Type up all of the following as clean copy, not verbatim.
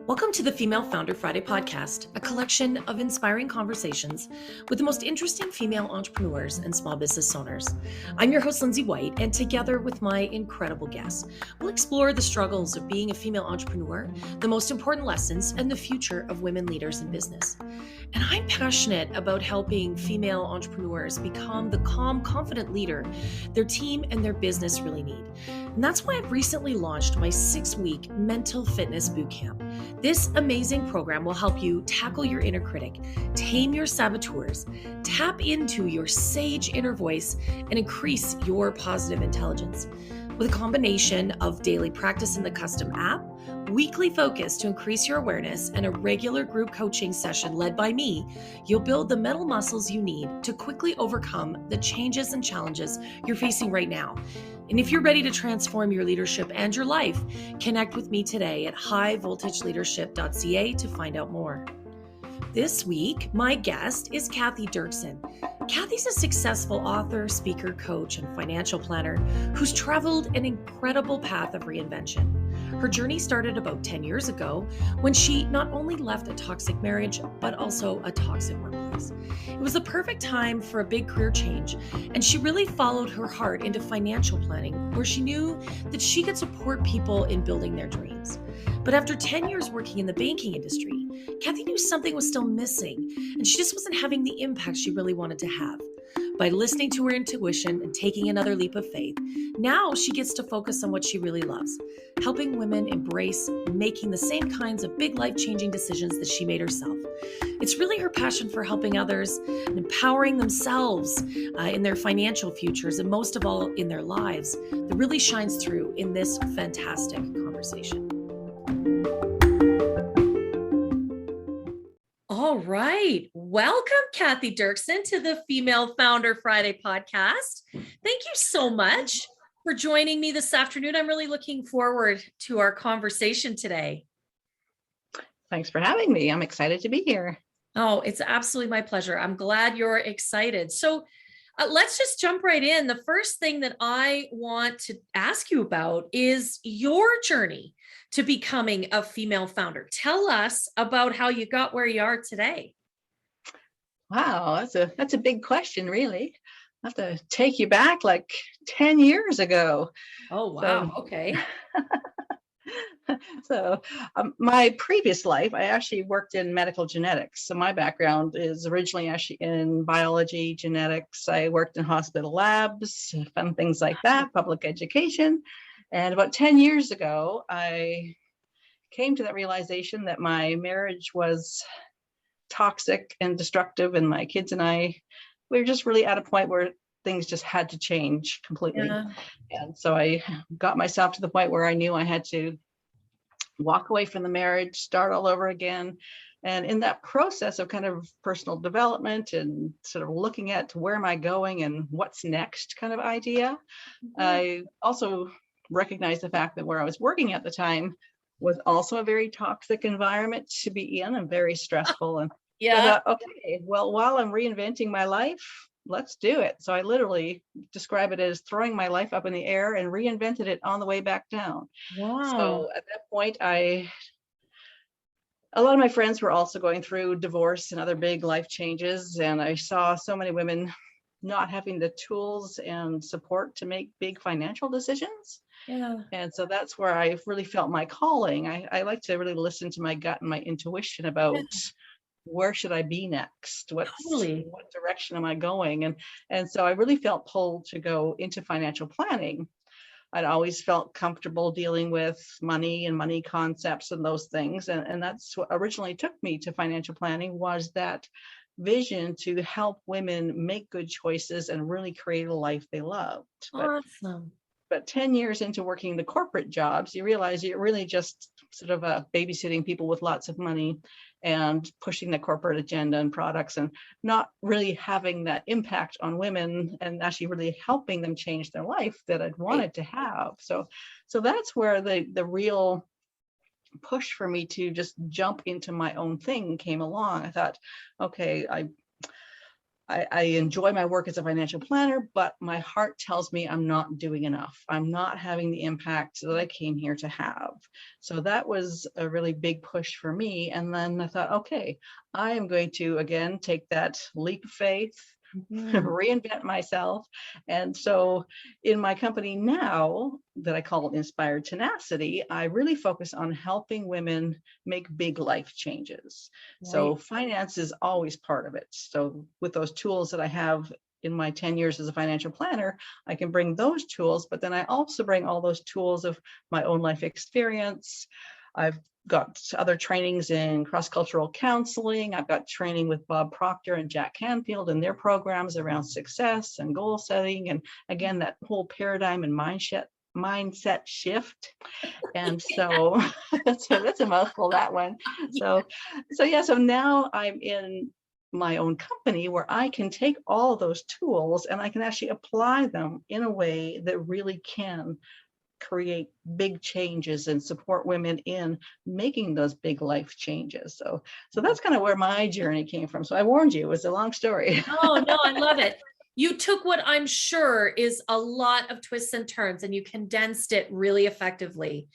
Welcome to the Female Founder Friday podcast, a collection of inspiring conversations with the most interesting female entrepreneurs and small business owners. I'm your host, Lindsay White, and together with my incredible guests, we'll explore the struggles of being a female entrepreneur, the most important lessons, and the future of women leaders in business. And I'm passionate about helping female entrepreneurs become the calm, confident leader their team and their business really need. And that's why I've recently launched my 6-week mental fitness bootcamp. This amazing program will help you tackle your inner critic, tame your saboteurs, tap into your sage inner voice, and increase your positive intelligence. With a combination of daily practice in the custom app, weekly focus to increase your awareness, and a regular group coaching session led by me, you'll build the mental muscles you need to quickly overcome the changes and challenges you're facing right now. And if you're ready to transform your leadership and your life, connect with me today at highvoltageleadership.ca to find out more. This week, my guest is Cathy Derksen. Cathy's a successful author, speaker, coach, and financial planner who's traveled an incredible path of reinvention. Her journey started about 10 years ago when she not only left a toxic marriage, but also a toxic workplace. It was the perfect time for a big career change, and she really followed her heart into financial planning, where she knew that she could support people in building their dreams. But after 10 years working in the banking industry, Cathy knew something was still missing, and she just wasn't having the impact she really wanted to have. By listening to her intuition and taking another leap of faith, now she gets to focus on what she really loves, helping women embrace making the same kinds of big life-changing decisions that she made herself. It's really her passion for helping others and empowering themselves in their financial futures, and most of all in their lives, that really shines through in this fantastic conversation. All right. Welcome, Cathy Derksen, to the Female Founder Friday podcast. Thank you so much for joining me this afternoon. I'm really looking forward to our conversation today. Thanks for having me. I'm excited to be here. Oh, it's absolutely my pleasure. I'm glad you're excited. So let's just jump right in. The first thing that I want to ask you about is your journey to becoming a female founder. Tell us about how you got where you are today. Wow, that's a big question, really. I have to take you back like 10 years ago. Oh, wow. Okay. So my previous life, I actually worked in medical genetics. So my background is originally actually in biology, genetics. I worked in hospital labs, fun things like that, public education. And about 10 years ago, I came to that realization that my marriage was toxic and destructive, and my kids and I, we were just really at a point where things just had to change completely. Yeah. And so I got myself to the point where I knew I had to walk away from the marriage, start all over again. And in that process of kind of personal development and sort of looking at where am I going and what's next kind of idea, I also recognized the fact that where I was working at the time was also a very toxic environment to be in and very stressful. And yeah, okay, well, while I'm reinventing my life, let's do it. So I literally describe it as throwing my life up in the air and reinvented it on the way back down. Wow. So at that point, a lot of my friends were also going through divorce and other big life changes. And I saw so many women not having the tools and support to make big financial decisions. Yeah. And so that's where I really felt my calling. I like to really listen to my gut and my intuition about where should I be next? What direction am I going? And so I really felt pulled to go into financial planning. I'd always felt comfortable dealing with money and money concepts and those things. And that's what originally took me to financial planning, was that vision to help women make good choices and really create a life they loved. Awesome. But 10 years into working the corporate jobs, you realize you're really just sort of babysitting people with lots of money and pushing the corporate agenda and products and not really having that impact on women and actually really helping them change their life that I'd wanted to have. So that's where the real push for me to just jump into my own thing came along. I thought, okay, I enjoy my work as a financial planner, but my heart tells me I'm not doing enough. I'm not having the impact that I came here to have. So that was a really big push for me. And then I thought, okay, I am going to, again, take that leap of faith, reinvent myself. And so in my company now that I call Inspired Tenacity, I really focus on helping women make big life changes. Right. So finance is always part of it. So with those tools that I have in my 10 years as a financial planner, I can bring those tools, but then I also bring all those tools of my own life experience. I've got other trainings in cross-cultural counseling. I've got training with Bob Proctor and Jack Canfield and their programs around success and goal setting. And again, that whole paradigm and mindset shift. And so that's a mouthful, that one. So now I'm in my own company where I can take all those tools and I can actually apply them in a way that really can create big changes and support women in making those big life changes. So that's kind of where my journey came from. So I warned you, it was a long story. Oh, no, I love it. You took what I'm sure is a lot of twists and turns and you condensed it really effectively.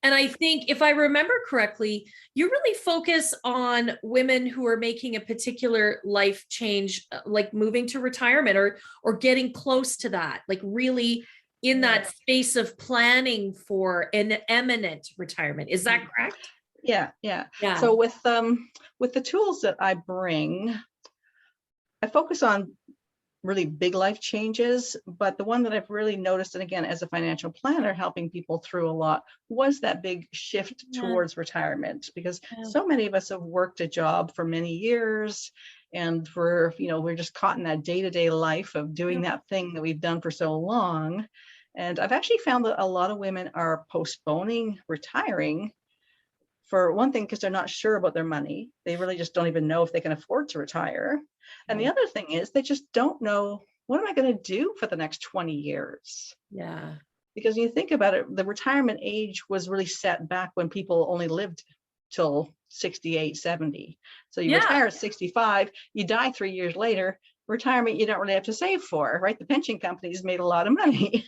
And I think if I remember correctly, you really focus on women who are making a particular life change, like moving to retirement or getting close to that, like really in that space of planning for an imminent retirement. Is that correct? Yeah. So with the tools that I bring, I focus on really big life changes, but the one that I've really noticed, and again, as a financial planner, helping people through a lot, was that big shift towards retirement, because so many of us have worked a job for many years and we're just caught in that day-to-day life of doing that thing that we've done for so long. And I've actually found that a lot of women are postponing retiring, for one thing, because they're not sure about their money. They really just don't even know if they can afford to retire. And the other thing is they just don't know, what am I going to do for the next 20 years? Yeah. Because when you think about it, the retirement age was really set back when people only lived till 68, 70. So you retire at 65, you die 3 years later. Retirement, you don't really have to save for, right? The pension companies made a lot of money.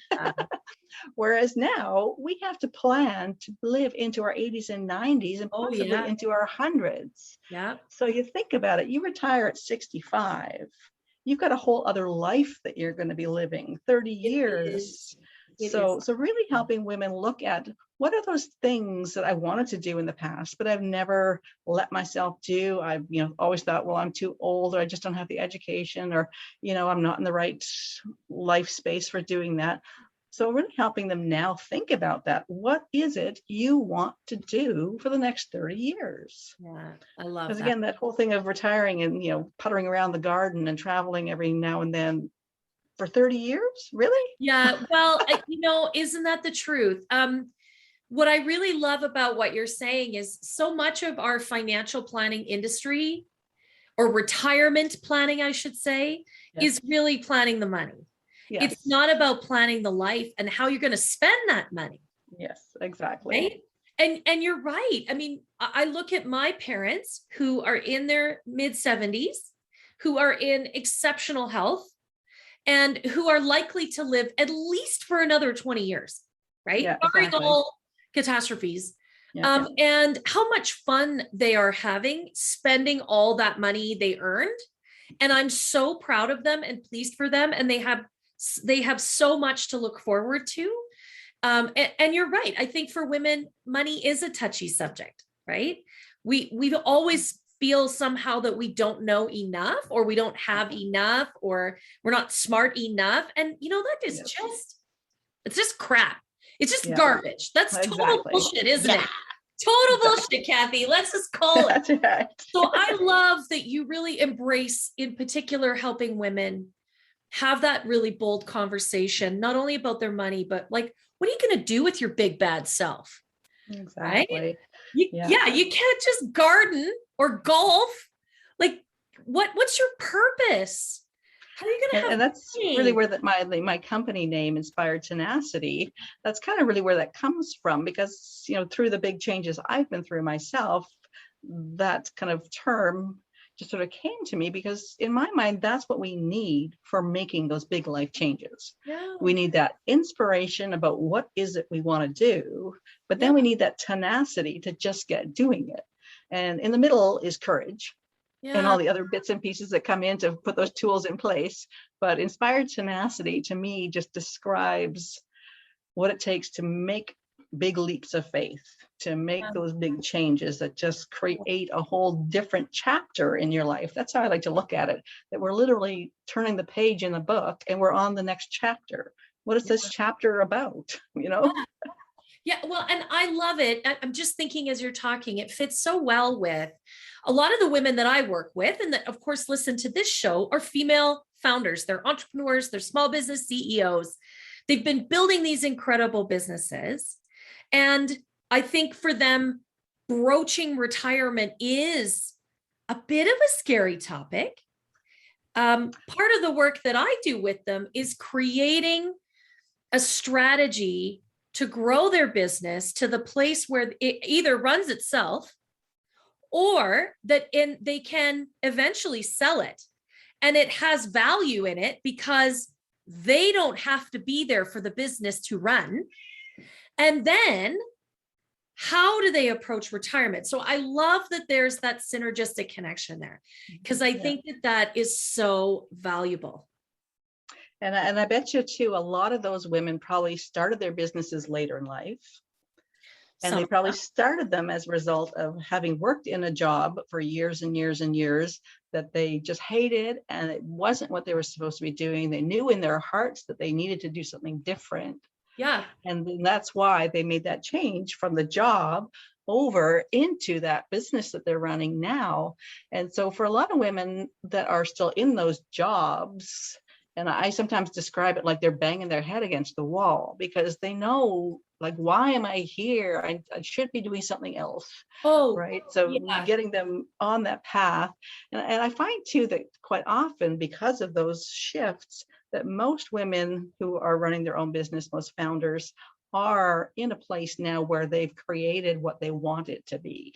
Whereas now we have to plan to live into our 80s and 90s and possibly into our hundreds. Yeah. So you think about it, you retire at 65, you've got a whole other life that you're going to be living, 30 years. So really helping women look at, what are those things that I wanted to do in the past, but I've never let myself do? I've always thought, well, I'm too old, or I just don't have the education, or I'm not in the right life space for doing that. So really helping them now think about that. What is it you want to do for the next 30 years? Yeah, I love that. Because again, that whole thing of retiring and puttering around the garden and traveling every now and then for 30 years, really? Yeah, well, isn't that the truth? What I really love about what you're saying is so much of our financial planning industry, or retirement planning, I should say, is really planning the money. Yes. It's not about planning the life and how you're going to spend that money. Yes, exactly. Right? And you're right. I mean, I look at my parents who are in their mid 70s, who are in exceptional health, and who are likely to live at least for another 20 years, right? Yeah, Barring exactly. all catastrophes. And how much fun they are having spending all that money they earned. And I'm so proud of them and pleased for them. And they have so much to look forward to. And you're right. I think for women, money is a touchy subject, right? We always feel somehow that we don't know enough, or we don't have enough, or we're not smart enough. And that is it's just crap. It's just garbage. That's total bullshit, isn't it? Total bullshit, Cathy. Let's just call it. That's right. So I love that you really embrace, in particular, helping women have that really bold conversation, not only about their money, but like, what are you going to do with your big bad self? Exactly. Right? You can't just garden or golf. Like, what's your purpose? How are you going to have? And that's really where my company name, Inspired Tenacity, that's kind of really where that comes from, because through the big changes I've been through myself, that kind of term just sort of came to me, because in my mind, that's what we need for making those big life changes. Yeah. We need that inspiration about what is it we want to do, but then Yeah. we need that tenacity to just get doing it. And in the middle is courage and Yeah. all the other bits and pieces that come in to put those tools in place. But inspired tenacity to me just describes what it takes to make big leaps of faith, to make those big changes that just create a whole different chapter in your life. That's how I like to look at it, that we're literally turning the page in the book and we're on the next chapter. What is this chapter about? You know? Yeah, well, and I love it. I'm just thinking as you're talking, it fits so well with a lot of the women that I work with, and that, of course, listen to this show, are female founders. They're entrepreneurs, they're small business CEOs. They've been building these incredible businesses. And I think for them, broaching retirement is a bit of a scary topic. Part of the work that I do with them is creating a strategy to grow their business to the place where it either runs itself or that they can eventually sell it. And it has value in it because they don't have to be there for the business to run. And then how do they approach retirement? So I love that there's that synergistic connection there, because I think that is so valuable. And I bet you too, a lot of those women probably started their businesses later in life. And they probably started them as a result of having worked in a job for years and years and years that they just hated, and it wasn't what they were supposed to be doing. They knew in their hearts that they needed to do something different. Yeah. And then that's why they made that change from the job over into that business that they're running now. And so for a lot of women that are still in those jobs, and I sometimes describe it like they're banging their head against the wall, because they know, like, why am I here? I should be doing something else. Oh, right. So yeah. getting them on that path. And I find too that quite often, because of those shifts, that most women who are running their own business, most founders, are in a place now where they've created what they want it to be.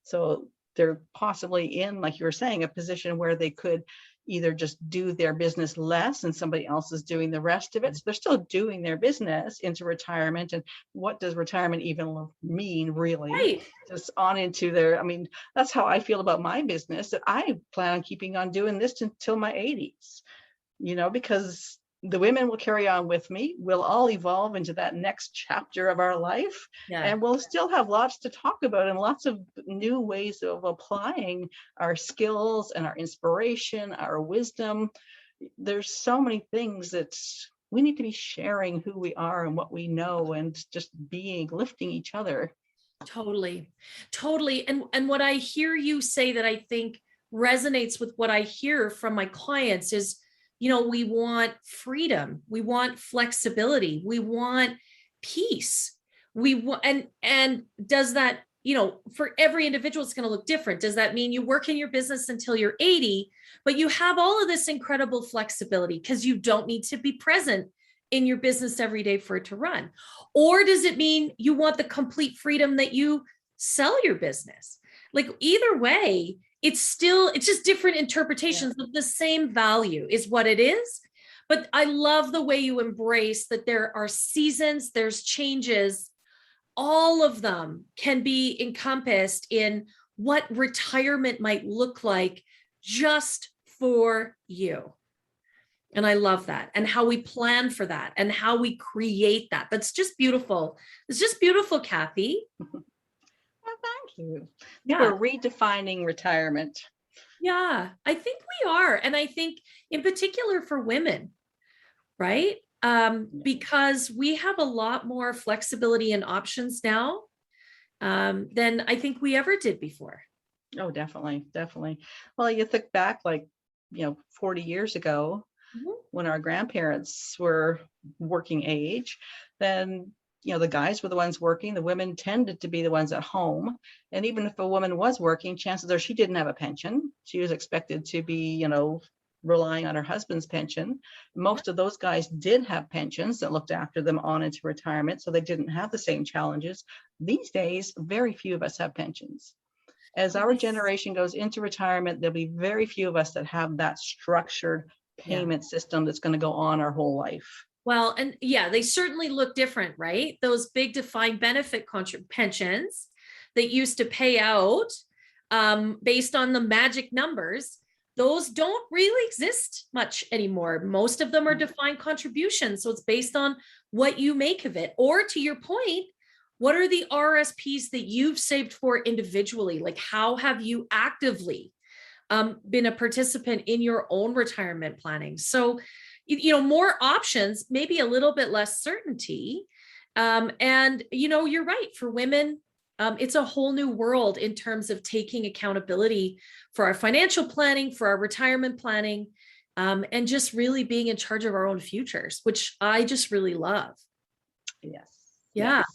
So they're possibly in, like you were saying, a position where they could either just do their business less and somebody else is doing the rest of it. So they're still doing their business into retirement. And what does retirement even mean, really? Right. Just on into their, I mean, that's how I feel about my business, that I plan on keeping on doing this until my 80s, you know, because the women will carry on with me. We'll all evolve into that next chapter of our life. Yeah. And we'll still have lots to talk about and lots of new ways of applying our skills and our inspiration, our wisdom. There's so many things that we need to be sharing who we are and what we know, and just lifting each other. Totally. Totally. And what I hear you say that I think resonates with what I hear from my clients is, you know, we want freedom, we want flexibility, we want peace. We want, and does that, you know, for every individual, it's going to look different. Does that mean you work in your business until you're 80, but you have all of this incredible flexibility because you don't need to be present in your business every day for it to run? Or does it mean you want the complete freedom that you sell your business? Like, either way, it's just different interpretations of the same value is what it is. But I love the way you embrace that there are seasons, there's changes, all of them can be encompassed in what retirement might look like just for you. And I love that, and how we plan for that and how we create that. That's just beautiful. It's just beautiful, Cathy. Well, thank you. Yeah. We're redefining retirement. Yeah, I think we are. And I think in particular for women, right? Because we have a lot more flexibility and options now than I think we ever did before. Oh, definitely. Definitely. Well, you think back, like, 40 years ago, when our grandparents were working age, then the guys were the ones working, the women tended to be the ones at home. And even if a woman was working, chances are she didn't have a pension. She was expected to be, relying on her husband's pension. Most of those guys did have pensions that looked after them on into retirement, so they didn't have the same challenges. These days, very few of us have pensions. As our generation goes into retirement, there'll be very few of us that have that structured payment system that's going to go on our whole life. Well, and yeah, they certainly look different, right? Those big defined benefit pensions that used to pay out based on the magic numbers, those don't really exist much anymore. Most of them are defined contributions. So it's based on what you make of it. Or to your point, what are the RSPs that you've saved for individually? Like, how have you actively been a participant in your own retirement planning? So, more options, maybe a little bit less certainty. And, you're right. For women, it's a whole new world in terms of taking accountability for our financial planning, for our retirement planning, and just really being in charge of our own futures, which I just really love. Yes. Yeah. Yes.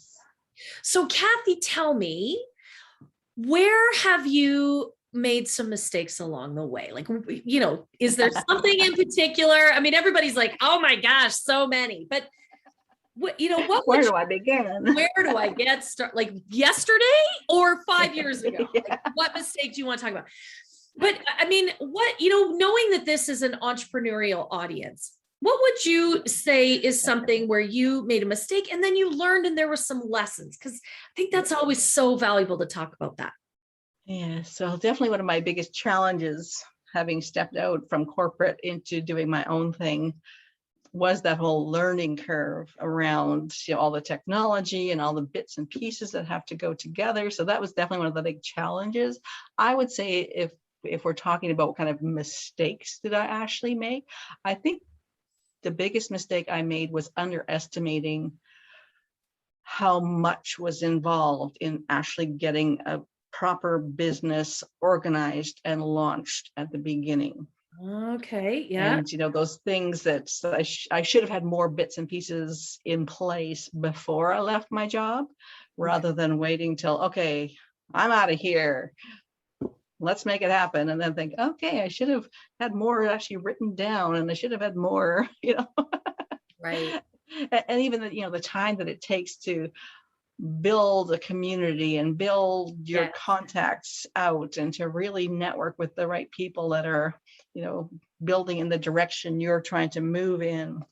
So Cathy, tell me, where have you made some mistakes along the way? Like, is there something in particular? I mean, everybody's like, oh my gosh, so many, but where do I begin? Where do I get started? Like yesterday or 5 years ago? Yeah. Like, what mistake do you want to talk about? But I mean, knowing that this is an entrepreneurial audience, what would you say is something where you made a mistake and then you learned and there were some lessons? Because I think that's always so valuable to talk about that. Yeah, so definitely one of my biggest challenges, having stepped out from corporate into doing my own thing, was that whole learning curve around all the technology and all the bits and pieces that have to go together. So that was definitely one of the big challenges. I would say if we're talking about what kind of mistakes did I actually make, I think the biggest mistake I made was underestimating how much was involved in actually getting a proper business organized and launched at the beginning. Okay. Yeah. And those things that I should have had more bits and pieces in place before I left my job, rather than waiting till, okay, I'm out of here, let's make it happen, and then think, okay, I should have had more actually written down, and I should have had more, Right. And even the time that it takes to build a community and build your contacts out, and to really network with the right people that are, building in the direction you're trying to move in.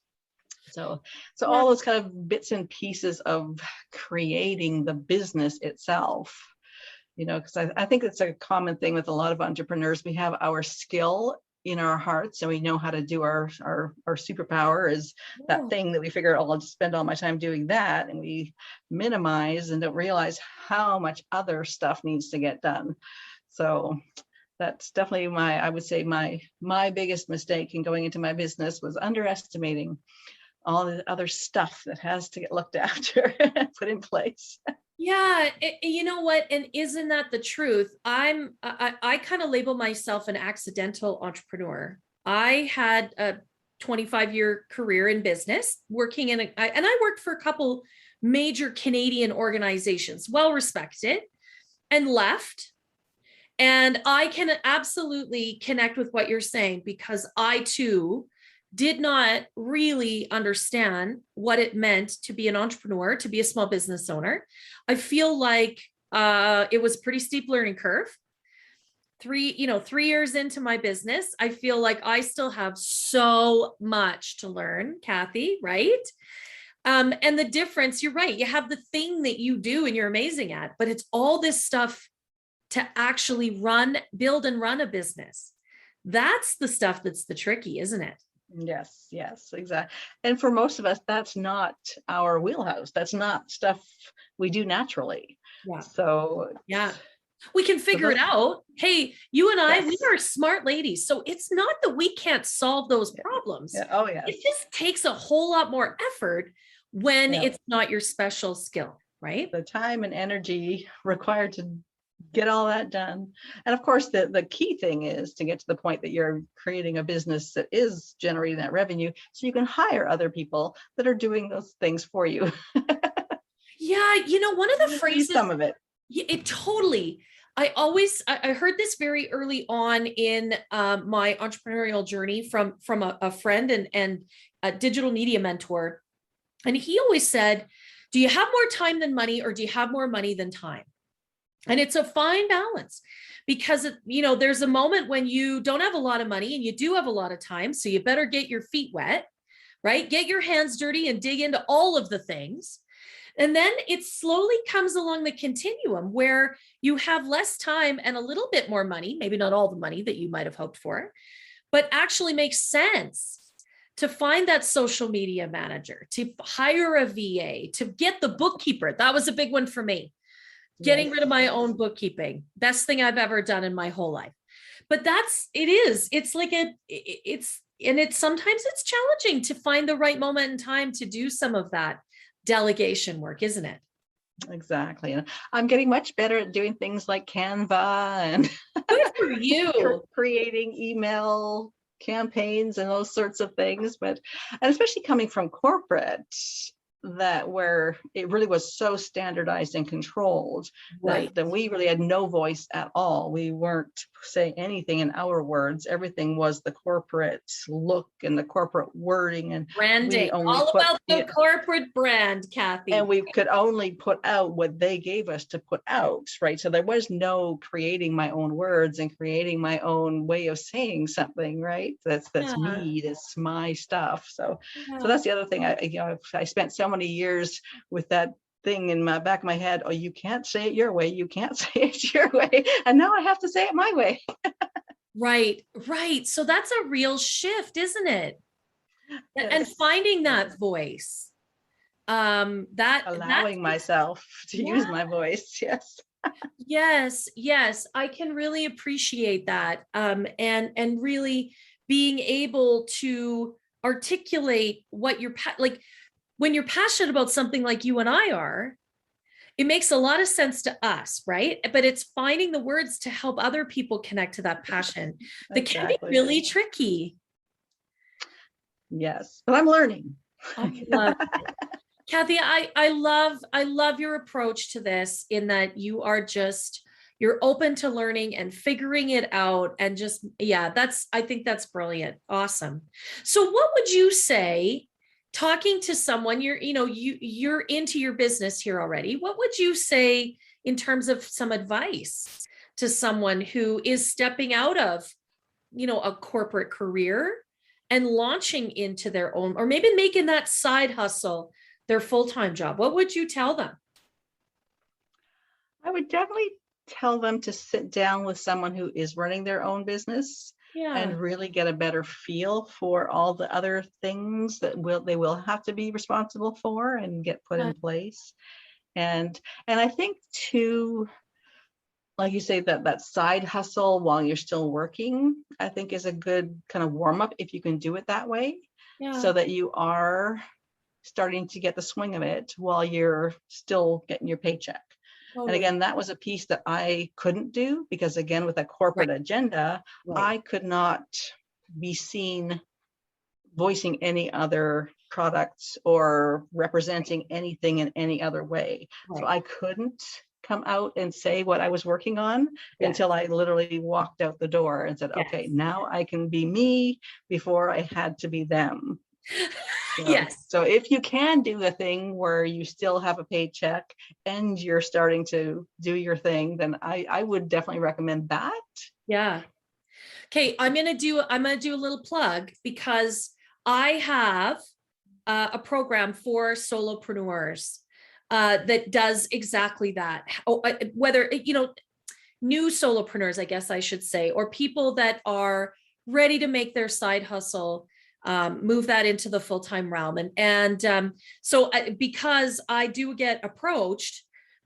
So all those kind of bits and pieces of creating the business itself, because I think it's a common thing with a lot of entrepreneurs. We have our skill in our hearts, and we know how to do our superpower is that thing that we figure, I'll just spend all my time doing that, and we minimize and don't realize how much other stuff needs to get done. So that's definitely I would say my biggest mistake in going into my business was underestimating all the other stuff that has to get looked after and put in place. Yeah, you know what? And isn't that the truth? I kind of label myself an accidental entrepreneur. I had a 25-year career in business, working and I worked for a couple major Canadian organizations, well respected, and left. And I can absolutely connect with what you're saying, because I too did not really understand what it meant to be an entrepreneur, to be a small business owner. I feel like it was a pretty steep learning curve. 3 years into my business, I feel like I still have so much to learn, Cathy, right? And the difference, you're right, you have the thing that you do and you're amazing at, but it's all this stuff to actually build and run a business. That's the stuff that's the tricky, isn't it? Yes, exactly. And for most of us, that's not our wheelhouse. That's not stuff we do naturally. Yeah. So yeah, we can figure it out. Hey, you and I, we are smart ladies. So it's not that we can't solve those problems. Yeah. Oh, yeah. It just takes a whole lot more effort when it's not your special skill, right? The time and energy required to get all that done. And of course, the key thing is to get to the point that you're creating a business that is generating that revenue, so you can hire other people that are doing those things for you. Yeah, one of the phrases, some of it. It totally. I heard this very early on in my entrepreneurial journey from a friend and a digital media mentor. And he always said, do you have more time than money, or do you have more money than time? And it's a fine balance because, there's a moment when you don't have a lot of money and you do have a lot of time. So you better get your feet wet, right? Get your hands dirty and dig into all of the things. And then it slowly comes along the continuum where you have less time and a little bit more money, maybe not all the money that you might have hoped for, but actually makes sense to find that social media manager, to hire a VA, to get the bookkeeper. That was a big one for me. Getting rid of my own bookkeeping. Best thing I've ever done in my whole life. But it's like sometimes it's challenging to find the right moment in time to do some of that delegation work, isn't it? Exactly. And I'm getting much better at doing things like Canva and Good for you. creating email campaigns and those sorts of things. And especially coming from corporate, that where it really was so standardized and controlled, right, that we really had no voice at all. We weren't saying anything in our words. Everything was the corporate look and the corporate wording, and branding, all about the corporate brand, Cathy. And we could only put out what they gave us to put out, right? So there was no creating my own words and creating my own way of saying something, right? That's me, that's my stuff. So that's the other thing. I spent so many years with that thing in my back of my head. Oh, you can't say it your way. You can't say it your way. And now I have to say it my way. Right. So that's a real shift, isn't it? Yes. And finding that voice, allowing myself to use my voice. Yes. I can really appreciate that. And really being able to articulate what you're like. When you're passionate about something like you and I are, it makes a lot of sense to us, right? But it's finding the words to help other people connect to that passion that can be really tricky. Yes, but I'm learning. I love it. Cathy, I love your approach to this, in that you're open to learning and figuring it out, and I think that's brilliant. Awesome. So what would you say, talking to someone, you're into your business here already, what would you say in terms of some advice to someone who is stepping out of, a corporate career and launching into their own, or maybe making that side hustle their full-time job? What would you tell them? I would definitely tell them to sit down with someone who is running their own business. And really get a better feel for all the other things that they will have to be responsible for and get put in place. And I think too, like you say, that side hustle while you're still working, I think is a good kind of warm up, if you can do it that way, so that you are starting to get the swing of it while you're still getting your paycheck. And again, that was a piece that I couldn't do, because again, with a corporate agenda, I could not be seen voicing any other products or representing anything in any other way. So I couldn't come out and say what I was working on until I literally walked out the door and said, okay, now I can be me, before I had to be them. So if you can do the thing where you still have a paycheck and you're starting to do your thing, then I would definitely recommend that. Okay, I'm gonna do a little plug, because I have a program for solopreneurs that does exactly that. Whether new solopreneurs, I guess I should say, or people that are ready to make their side hustle move that into the full-time realm. So because I do get approached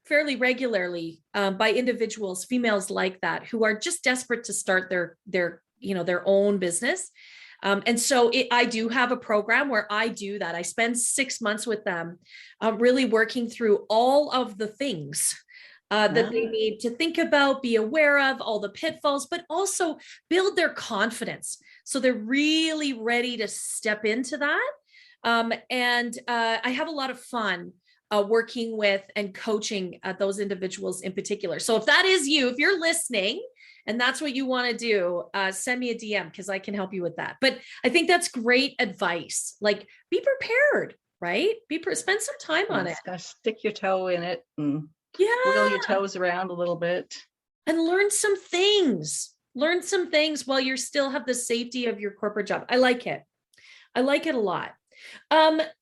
fairly regularly by individuals, females like that, who are just desperate to start their own business. And so I do have a program where I do that. I spend 6 months with them, really working through all of the things that they need to think about, be aware of, all the pitfalls, but also build their confidence, so they're really ready to step into that. I have a lot of fun working with and coaching those individuals in particular. So if that is you, if you're listening and that's what you want to do, send me a DM, because I can help you with that. But I think that's great advice. Like, be prepared, right? Spend some time on it. Stick your toe in it and wiggle your Yeah. toes around a little bit. And learn some things. Learn some things while you still have the safety of your corporate job. I like it. I like it a lot.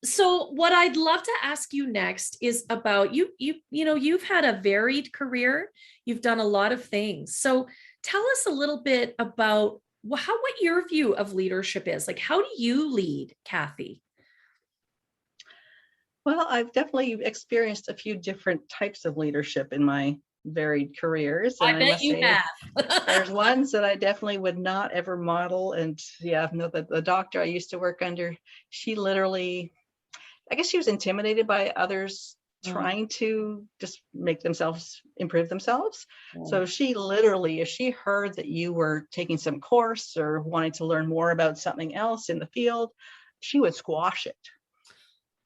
So what I'd love to ask you next is about you've had a varied career. You've done a lot of things. So tell us a little bit about what your view of leadership is. Like, how do you lead, Cathy? Well, I've definitely experienced a few different types of leadership in my varied careers. And I I bet must you say, have. there's ones that I definitely would not ever model. And yeah, no, the doctor I used to work under, she literally, I guess she was intimidated by others trying to just make themselves improve themselves. So she literally, if she heard that you were taking some course or wanting to learn more about something else in the field, she would squash it.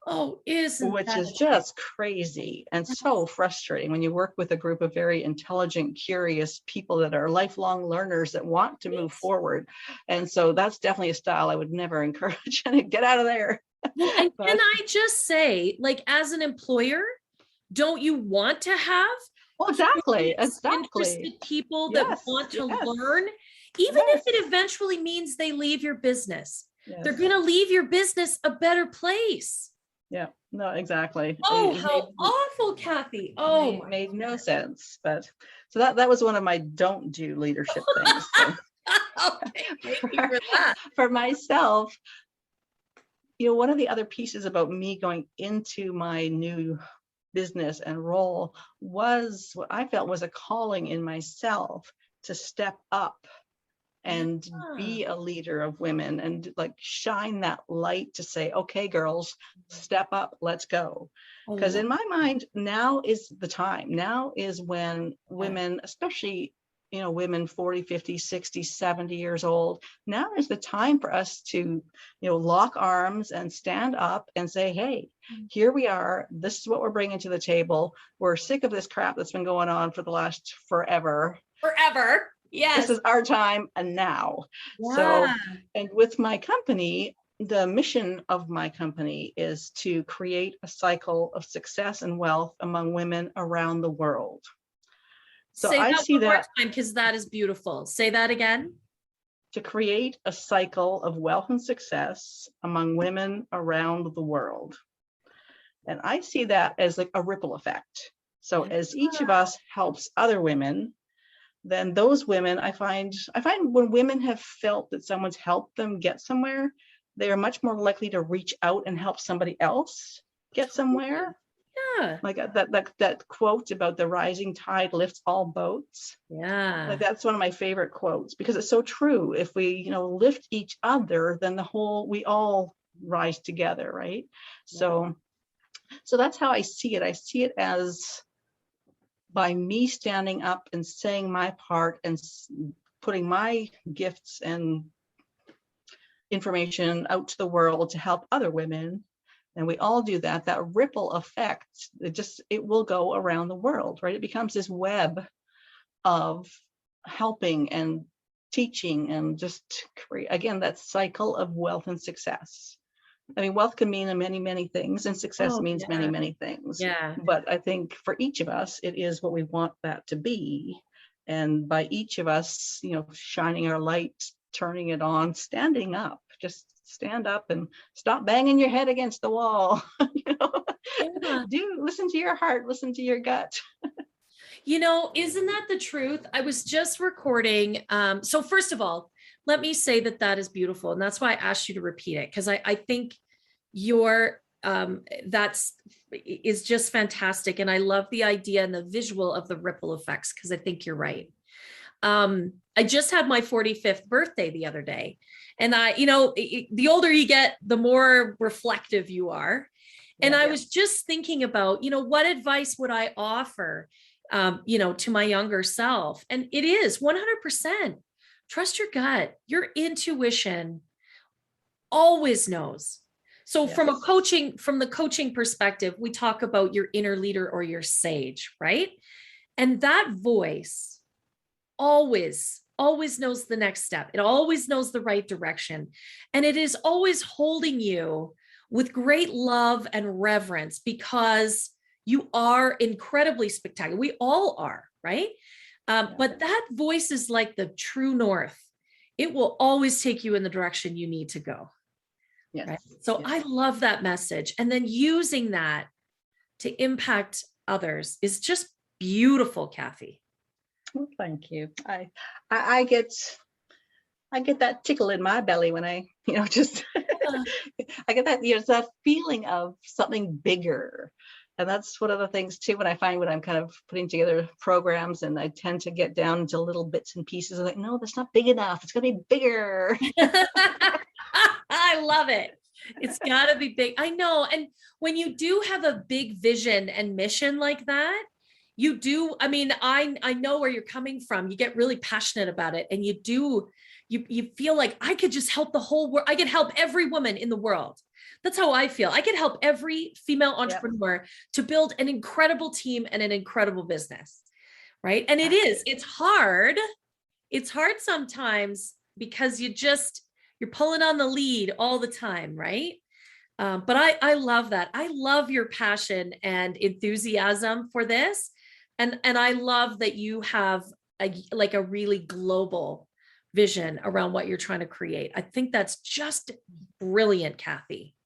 Oh, isn't Which that is just crazy and so frustrating when you work with a group of very intelligent, curious people that are lifelong learners that want to move forward. And so that's definitely a style I would never encourage. And get out of there. Well, and But- can I just say, like, as an employer, don't you want to have Well, exactly. interested people that Yes, want to yes. learn, even if Yes. it eventually means they leave your business? Yes. They're going to leave your business a better place. Yeah, no, exactly. Oh, It how awful, Cathy. Oh, made no sense. But so that was one of my don't do leadership things. So okay, thank you for that. for myself, one of the other pieces about me going into my new business and role was what I felt was a calling in myself to step up and be a leader of women and like shine that light to say, okay, girls, step up, let's go. Because in my mind, now is the time. Now is when women, especially, women 40, 50, 60, 70 years old, now is the time for us to, lock arms and stand up and say, hey, here we are. This is what we're bringing to the table. We're sick of this crap that's been going on for the last forever. Forever. Yes. This is our time and now. Yeah. So, and with my company, the mission of my company is to create a cycle of success and wealth among women around the world. So say I that see one more that time, because that is beautiful. Say that again. to create a cycle of wealth and success among women around the world. And I see that as like a ripple effect. So as each of us helps other women, then those women, I find when women have felt that someone's helped them get somewhere, they are much more likely to reach out and help somebody else get somewhere. Yeah. Like that quote about the rising tide lifts all boats. Yeah. Like that's one of my favorite quotes because it's so true. If we, lift each other, then we all rise together, right? So that's how I see it. I see it as by me standing up and saying my part and putting my gifts and information out to the world to help other women, and we all do that, that ripple effect, it will go around the world, right? It becomes this web of helping and teaching and just create, again, that cycle of wealth and success. I mean, wealth can mean many, many things, and success means many, many things. Yeah. But I think for each of us, it is what we want that to be. And by each of us, shining our light, turning it on, standing up, just stand up and stop banging your head against the wall. Listen to your heart, listen to your gut. Isn't that the truth? I was just recording. So first of all, let me say that is beautiful. And that's why I asked you to repeat it, because I think is just fantastic. And I love the idea and the visual of the ripple effects, because I think you're right. I just had my 45th birthday the other day. And the older you get, the more reflective you are. And I was just thinking about, what advice would I offer, to my younger self? And it is 100%. Trust your gut. Your intuition always knows. So from the coaching perspective, we talk about your inner leader or your sage, right? And that voice always knows the next step. It always knows the right direction. And it is always holding you with great love and reverence, because You are incredibly spectacular. We all are, right? But that voice is like the true north. It will always take you in the direction you need to go. Yes. Right? So I love that message. And then using that to impact others is just beautiful, Cathy. Well, thank you. I get that tickle in my belly when I, just I get that, it's that feeling of something bigger. And that's one of the things too, when I find when I'm kind of putting together programs and I tend to get down into little bits and pieces, I'm like, no, that's not big enough. It's going to be bigger. I love it. It's got to be big. I know. And when you do have a big vision and mission like that, you do. I mean, I know where you're coming from. You get really passionate about it, and you feel like I could just help the whole world. I could help every woman in the world. That's how I feel. I could help every female entrepreneur to build an incredible team and an incredible business. Right. And it's hard. It's hard sometimes because you're pulling on the lead all the time. Right. But I love that. I love your passion and enthusiasm for this. And I love that you have a really global vision around what you're trying to create. I think that's just brilliant, Cathy.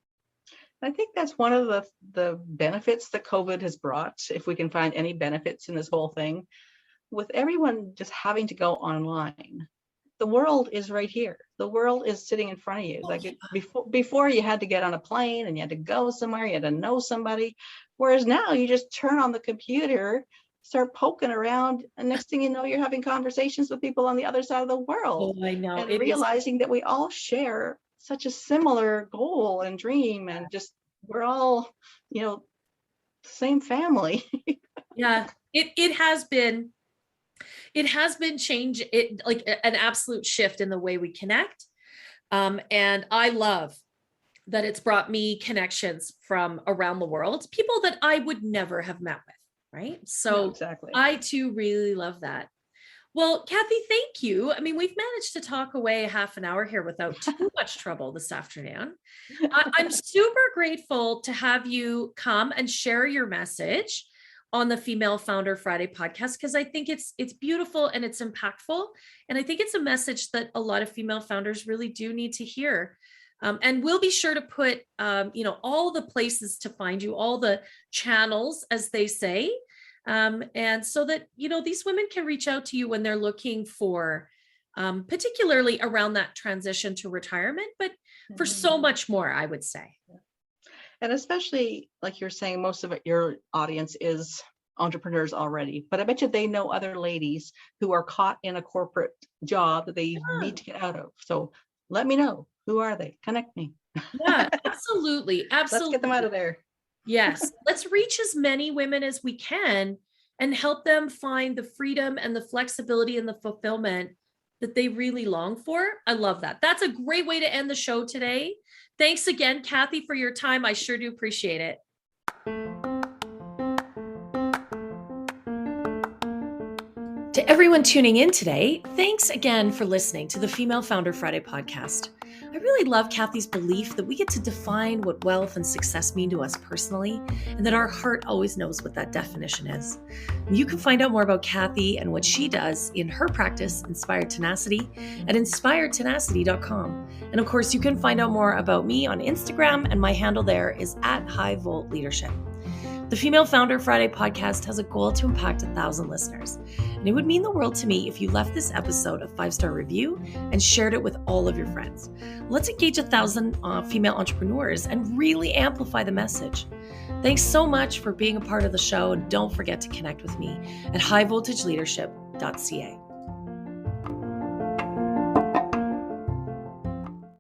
I think that's one of the benefits that COVID has brought, if we can find any benefits in this whole thing, with everyone just having to go online. The world is right here. The world is sitting in front of you. Before you had to get on a plane and you had to go somewhere, you had to know somebody. Whereas now you just turn on the computer, start poking around, and next thing you know, you're having conversations with people on the other side of the world. Oh, I know. And realizing that we all share such a similar goal and dream, and just we're all, the same family. Yeah, it has been change, like an absolute shift in the way we connect. And I love that it's brought me connections from around the world, people that I would never have met with. Right. So exactly. I too really love that. Well, Cathy, thank you. I mean, we've managed to talk away half an hour here without too much trouble this afternoon. I'm super grateful to have you come and share your message on the Female Founder Friday podcast, because I think it's beautiful and it's impactful. And I think it's a message that a lot of female founders really do need to hear. And we'll be sure to put, all the places to find you, all the channels, as they say. And so that, these women can reach out to you when they're looking for, particularly around that transition to retirement, but for so much more, I would say. And especially, like you're saying, most of your audience is entrepreneurs already, but I bet you they know other ladies who are caught in a corporate job that they need to get out of. So let me know. Who are they? Connect me. Yeah, absolutely. Absolutely. Let's get them out of there. Yes. Let's reach as many women as we can and help them find the freedom and the flexibility and the fulfillment that they really long for. I love that. That's a great way to end the show today. Thanks again, Cathy, for your time. I sure do appreciate it. To everyone tuning in today, thanks again for listening to the Female Founder Friday podcast. I really love Cathy's belief that we get to define what wealth and success mean to us personally, and that our heart always knows what that definition is. You can find out more about Cathy and what she does in her practice, Inspired Tenacity, at inspiredtenacity.com. And of course, you can find out more about me on Instagram, and my handle there is @HighVoltLeadership. The Female Founder Friday podcast has a goal to impact 1,000 listeners. And it would mean the world to me if you left this episode a 5-star review and shared it with all of your friends. Let's engage 1,000 female entrepreneurs and really amplify the message. Thanks so much for being a part of the show. And don't forget to connect with me at highvoltageleadership.ca.